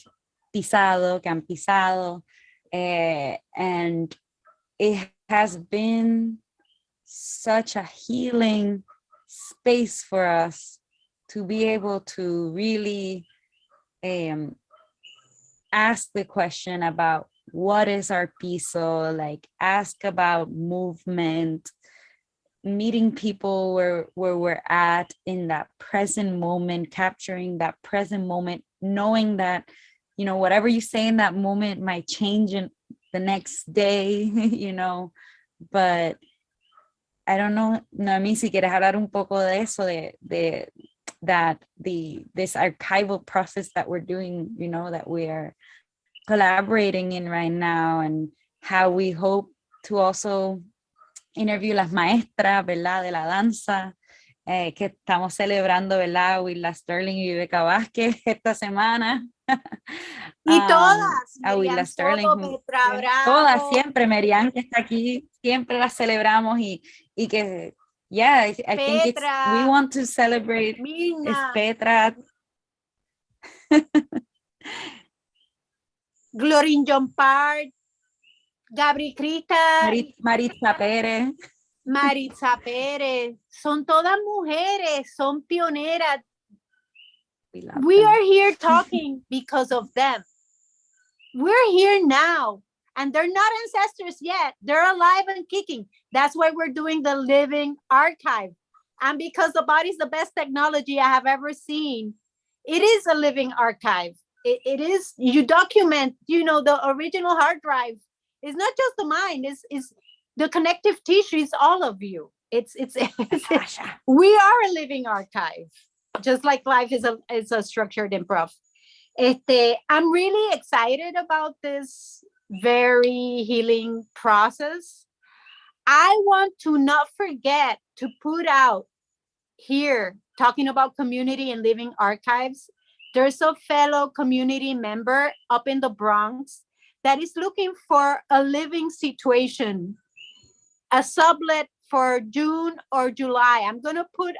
pisado, que han pisado, and it has been such a healing space for us to be able to really ask the question about what is our PISO, like ask about movement, meeting people where we're at in that present moment, capturing that present moment, knowing that, you know, whatever you say in that moment might change in the next day, you know, but I don't know, Noemí, si quieres hablar un poco de eso, this archival process that we're doing, you know, that we are collaborating in right now, and how we hope to also interview las maestras, ¿verdad?, de la danza, que estamos celebrando, ¿verdad?, with la Sterling y Beca Vázquez esta semana. Y todas, a Merián, la Sterling, Soto, todas, siempre, Merián, que está aquí, siempre las celebramos, y que, yeah, I think we want to celebrate Petra, Glorin John Part, Gabri Crista, Maritza Pérez. Maritza Pérez, son todas mujeres, son pioneras. We are here talking because of them. We're here now, and they're not ancestors yet. They're alive and kicking. That's why we're doing the living archive. And because the body's the best technology I have ever seen, it is a living archive. It is, you document, you know, the original hard drive. It's not just the mind, it's the connective tissue, is all of you. It's we are a living archive, just like life is a structured improv. I'm really excited about this very healing process. I want to not forget to put out here, talking about community and living archives, there's a fellow community member up in the Bronx that is looking for a living situation, a sublet for June or July. I'm going to put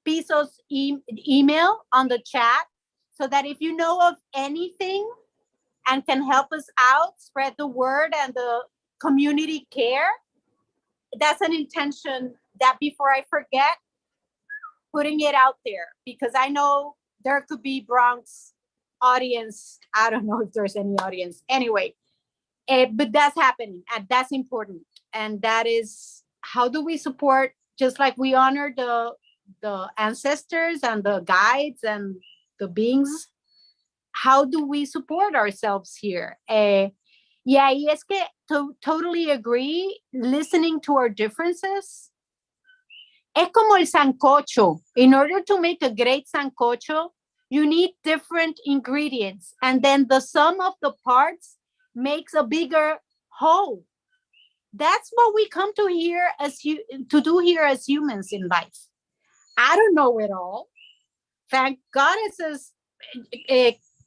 PISO's email on the chat, so that if you know of anything and can help us out, spread the word and the community care. That's an intention that, before I forget, putting it out there, because I know there could be Bronx audience. I don't know if there's any audience anyway, but that's happening, and that's important. And that is, how do we support, just like we honor the ancestors and the guides and the beings, how do we support ourselves here? Yeah, y es que totally agree. Listening to our differences. Es como el sancocho. In order to make a great sancocho, you need different ingredients. And then the sum of the parts makes a bigger whole. That's what we come to here to do here as humans in life. I don't know it all. Thank God it says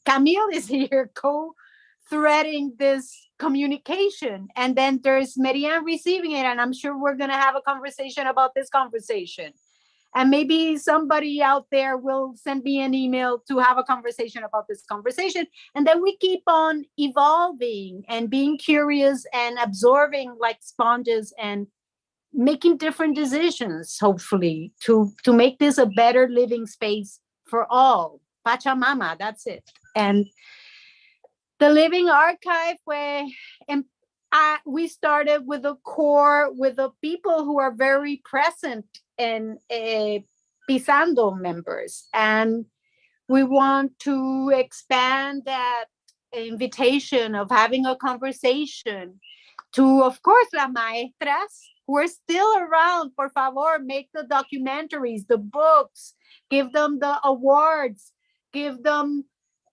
Camille is here co-threading this communication. And then there's Merián receiving it. And I'm sure we're going to have a conversation about this conversation. And maybe somebody out there will send me an email to have a conversation about this conversation. And then we keep on evolving and being curious and absorbing like sponges and making different decisions, hopefully, to make this a better living space for all. Pachamama, that's it. And the Living Archive, where we started with a core, with the people who are very present and Pisando members. And we want to expand that invitation of having a conversation to, of course, las maestras who are still around. Por favor, make the documentaries, the books, give them the awards, give them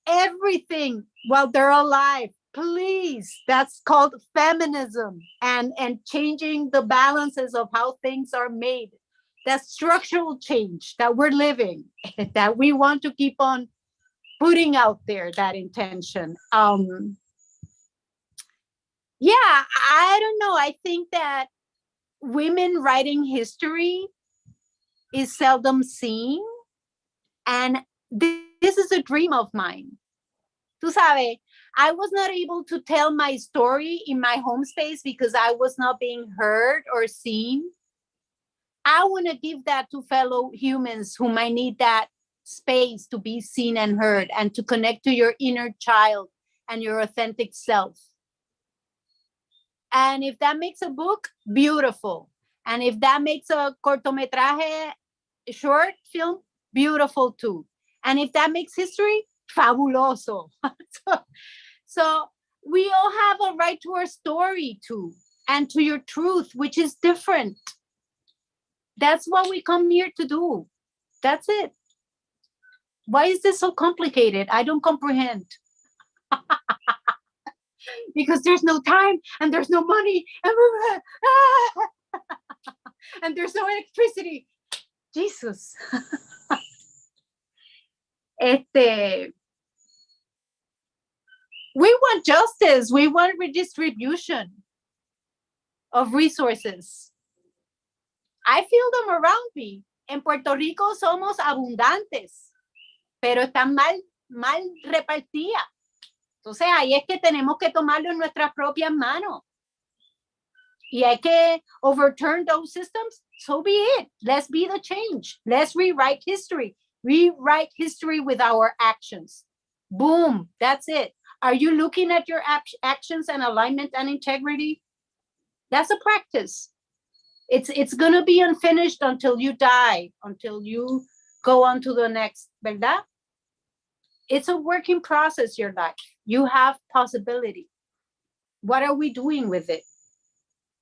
everything while they're alive. Please, that's called feminism and changing the balances of how things are made. That structural change that we're living, that we want to keep on putting out there, that intention. Yeah, I don't know. I think that women writing history is seldom seen. And this is a dream of mine. Tú sabes, I was not able to tell my story in my home space because I was not being heard or seen. I want to give that to fellow humans who might need that space to be seen and heard and to connect to your inner child and your authentic self. And if that makes a book, beautiful. And if that makes a cortometraje, short film, beautiful too. And if that makes history, fabuloso. So we all have a right to our story too, and to your truth, which is different. That's what we come here to do. That's it. Why is this so complicated? I don't comprehend. Because there's no time and there's no money and there's no electricity. Jesus. We want justice. We want redistribution of resources. I feel them around me. En Puerto Rico somos abundantes, pero están mal repartidas. Entonces ahí es que tenemos que tomarlo en nuestras propias manos. Y hay que overturn those systems. So be it. Let's be the change. Let's rewrite history. Rewrite history with our actions. Boom. That's it. Are you looking at your actions and alignment and integrity? That's a practice. It's going to be unfinished until you die, until you go on to the next, ¿verdad? It's a working process, your life. You have possibility. What are we doing with it?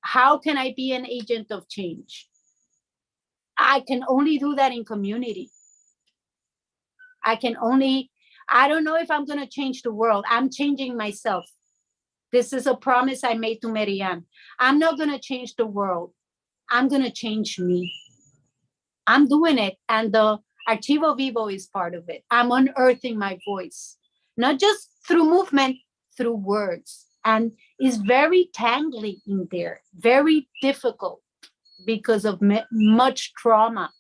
How can I be an agent of change? I can only do that in community. I don't know if I'm going to change the world. I'm changing myself. This is a promise I made to Merián. I'm not going to change the world. I'm going to change me. I'm doing it. And the Archivo Vivo is part of it. I'm unearthing my voice, not just through movement, through words. And it's very tangly in there, very difficult because of much trauma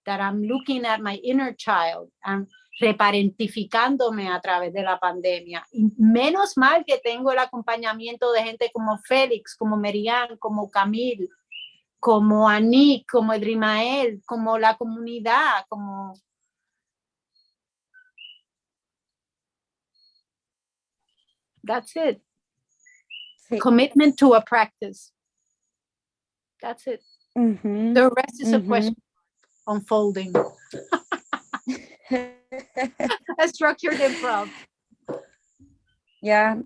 that I'm looking at my inner child and reparentificándome a través de la pandemia. Y menos mal que tengo el acompañamiento de gente como Félix, como Merián, como Camille, como Anik, como Edrimael, como la comunidad, como... That's it. Sí. Commitment to a practice. That's it. Mm-hmm. The rest is a question unfolding. A structured improv. Yeah,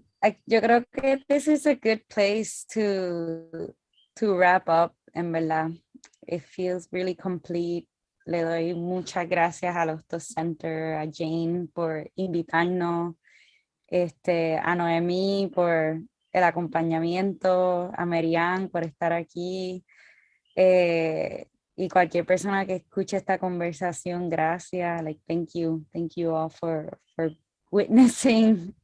yo creo que this is a good place to wrap up, en verdad. It feels really complete. Le doy muchas gracias a los dos center, a Jane por invitarnos, a Noemí por el acompañamiento, a Merián por estar aquí, y cualquier persona que escuche esta conversación, gracias. Like, thank you all for witnessing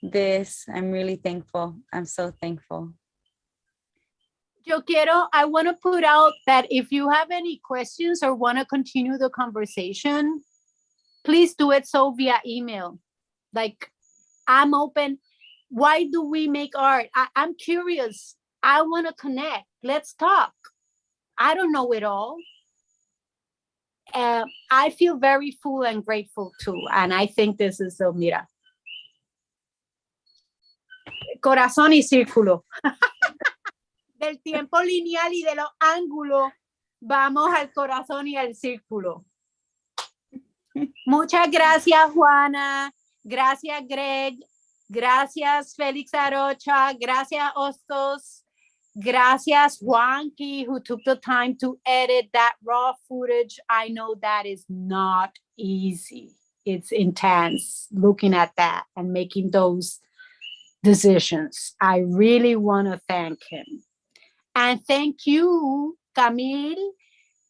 this. I'm really thankful. I'm so thankful. I want to put out that if you have any questions or want to continue the conversation, please do it so via email. Like, I'm open. Why do we make art? I'm curious. I want to connect. Let's talk. I don't know it all. I feel very full and grateful too. And I think this is so, mira. Corazón y círculo. Del tiempo lineal y de los ángulos, vamos al corazón y al círculo. Muchas gracias, Juana. Gracias, Greg. Gracias, Félix Arocha. Gracias, Ostos. Gracias, Juanqui, who took the time to edit that raw footage. I know that is not easy. It's intense looking at that and making those decisions. I really want to thank him. And thank you, Camille.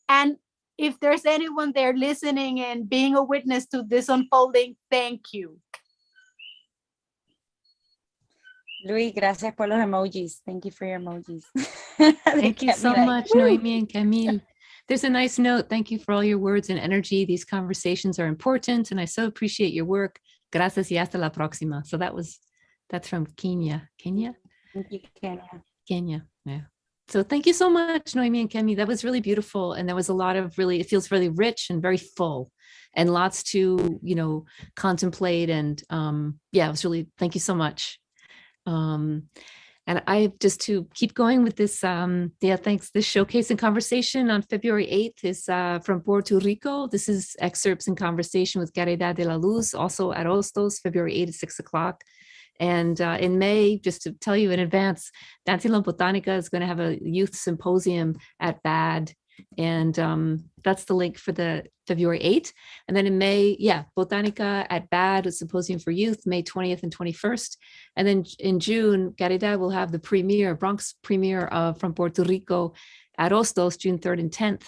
And if there's anyone there listening and being a witness to this unfolding, thank you. Luis, gracias por los emojis. Thank you for your emojis. Thank you so much, Noemí and Camille. There's a nice note. Thank you for all your words and energy. These conversations are important, and I so appreciate your work. Gracias y hasta la próxima. So that's from Kenya. Kenya? Thank you, Kenya. Kenya, yeah. So thank you so much, Noemí and Kemi. That was really beautiful. And there was a lot of it feels really rich and very full and lots to, contemplate. And it was really, thank you so much. And I just to keep going with this, thanks. This showcase and conversation on February 8th is from Puerto Rico. This is excerpts and conversation with Caridad de la Luz, also at Ostos, February 8th at 6:00. And in May, just to tell you in advance, Dancing La Botanica is going to have a youth symposium at BAD. And that's the link for the February 8th. And then in May, Botanica at BAD, a symposium for youth, May 20th and 21st. And then in June, Caridad will have the Bronx premiere from Puerto Rico at Ostos, June 3rd and 10th.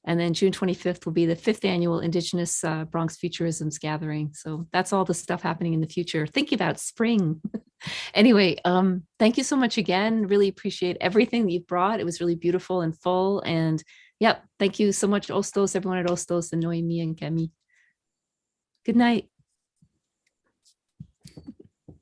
And then June 25th will be the 5th annual Indigenous Bronx Futurisms Gathering. So that's all the stuff happening in the future. Think about spring. Anyway, thank you so much again. Really appreciate everything that you've brought. It was really beautiful and full. And thank you so much, Ostos, everyone at Ostos, and Noemí and Kemi. Good night.